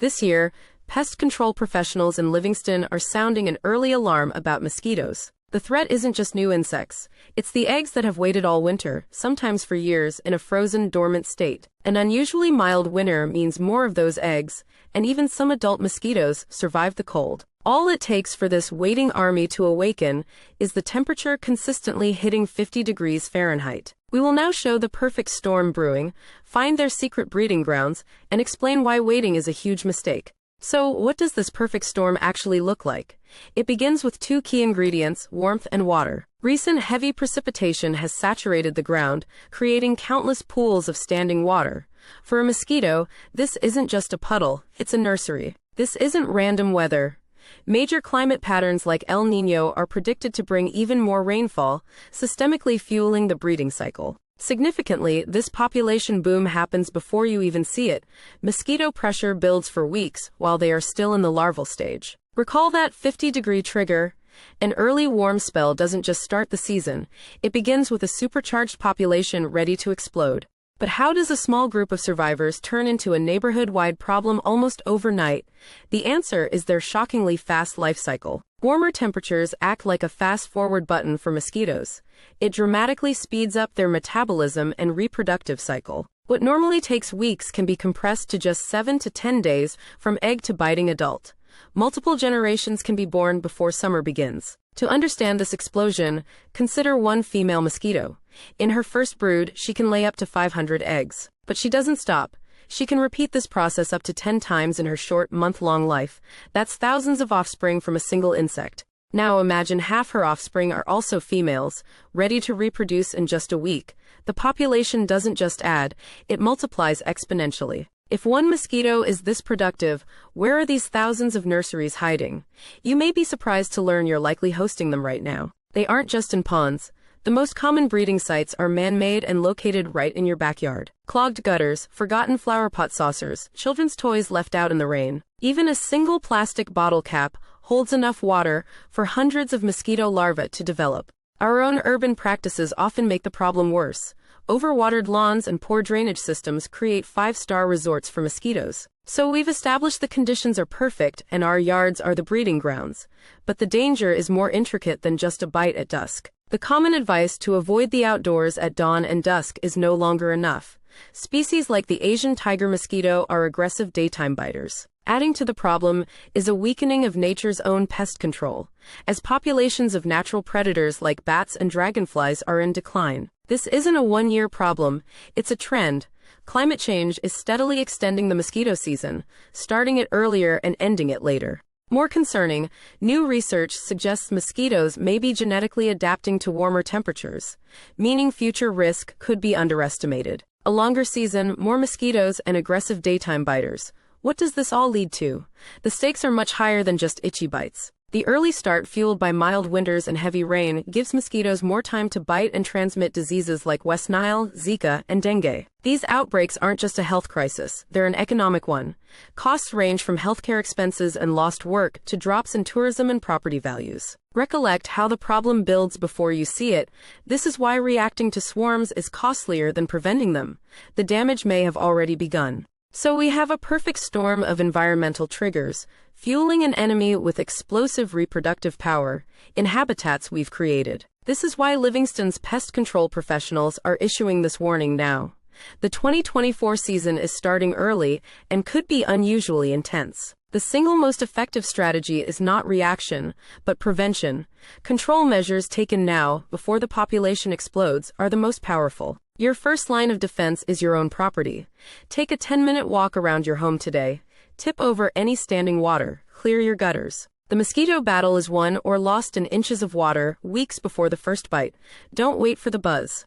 This year, pest control professionals in Livingston are sounding an early alarm about mosquitoes. The threat isn't just new insects, it's the eggs that have waited all winter, sometimes for years, in a frozen, dormant state. An unusually mild winter means more of those eggs, and even some adult mosquitoes, survive the cold. All it takes for this waiting army to awaken is the temperature consistently hitting 50 degrees Fahrenheit. We will now show the perfect storm brewing, find their secret breeding grounds, and explain why waiting is a huge mistake. So, what does this perfect storm actually look like? It begins with two key ingredients, warmth and water. Recent heavy precipitation has saturated the ground, creating countless pools of standing water. For a mosquito, this isn't just a puddle, it's a nursery. This isn't random weather. Major climate patterns like El Niño are predicted to bring even more rainfall, systemically fueling the breeding cycle. Significantly, this population boom happens before you even see it. Mosquito pressure builds for weeks while they are still in the larval stage. Recall that 50-degree trigger? An early warm spell doesn't just start the season, it begins with a supercharged population ready to explode. But how does a small group of survivors turn into a neighborhood-wide problem almost overnight? The answer is their shockingly fast life cycle. Warmer temperatures act like a fast-forward button for mosquitoes. It dramatically speeds up their metabolism and reproductive cycle. What normally takes weeks can be compressed to just 7 to 10 days from egg to biting adult. Multiple generations can be born before summer begins. To understand this explosion, consider one female mosquito. In her first brood, she can lay up to 500 eggs. But she doesn't stop. She can repeat this process up to 10 times in her short, month-long life. That's thousands of offspring from a single insect. Now imagine half her offspring are also females, ready to reproduce in just a week. The population doesn't just add, it multiplies exponentially. If one mosquito is this productive, where are these thousands of nurseries hiding? You may be surprised to learn you're likely hosting them right now. They aren't just in ponds. The most common breeding sites are man-made and located right in your backyard. Clogged gutters, forgotten flower pot saucers, children's toys left out in the rain. Even a single plastic bottle cap holds enough water for hundreds of mosquito larvae to develop. Our own urban practices often make the problem worse. Overwatered lawns and poor drainage systems create five-star resorts for mosquitoes. So we've established the conditions are perfect and our yards are the breeding grounds. But the danger is more intricate than just a bite at dusk. The common advice to avoid the outdoors at dawn and dusk is no longer enough. Species like the Asian tiger mosquito are aggressive daytime biters. Adding to the problem is a weakening of nature's own pest control, as populations of natural predators like bats and dragonflies are in decline. This isn't a one-year problem, it's a trend. Climate change is steadily extending the mosquito season, starting it earlier and ending it later. More concerning, new research suggests mosquitoes may be genetically adapting to warmer temperatures, meaning future risk could be underestimated. A longer season, more mosquitoes, and aggressive daytime biters. What does this all lead to? The stakes are much higher than just itchy bites. The early start, fueled by mild winters and heavy rain, gives mosquitoes more time to bite and transmit diseases like West Nile, Zika, and dengue. These outbreaks aren't just a health crisis, they're an economic one. Costs range from healthcare expenses and lost work to drops in tourism and property values. Recollect how the problem builds before you see it. This is why reacting to swarms is costlier than preventing them. The damage may have already begun. So we have a perfect storm of environmental triggers, fueling an enemy with explosive reproductive power in habitats we've created. This is why Livingston's pest control professionals are issuing this warning now. The 2024 season is starting early and could be unusually intense. The single most effective strategy is not reaction, but prevention. Control measures taken now, before the population explodes, are the most powerful. Your first line of defense is your own property. Take a 10-minute walk around your home today. Tip over any standing water. Clear your gutters. The mosquito battle is won or lost in inches of water, weeks before the first bite. Don't wait for the buzz.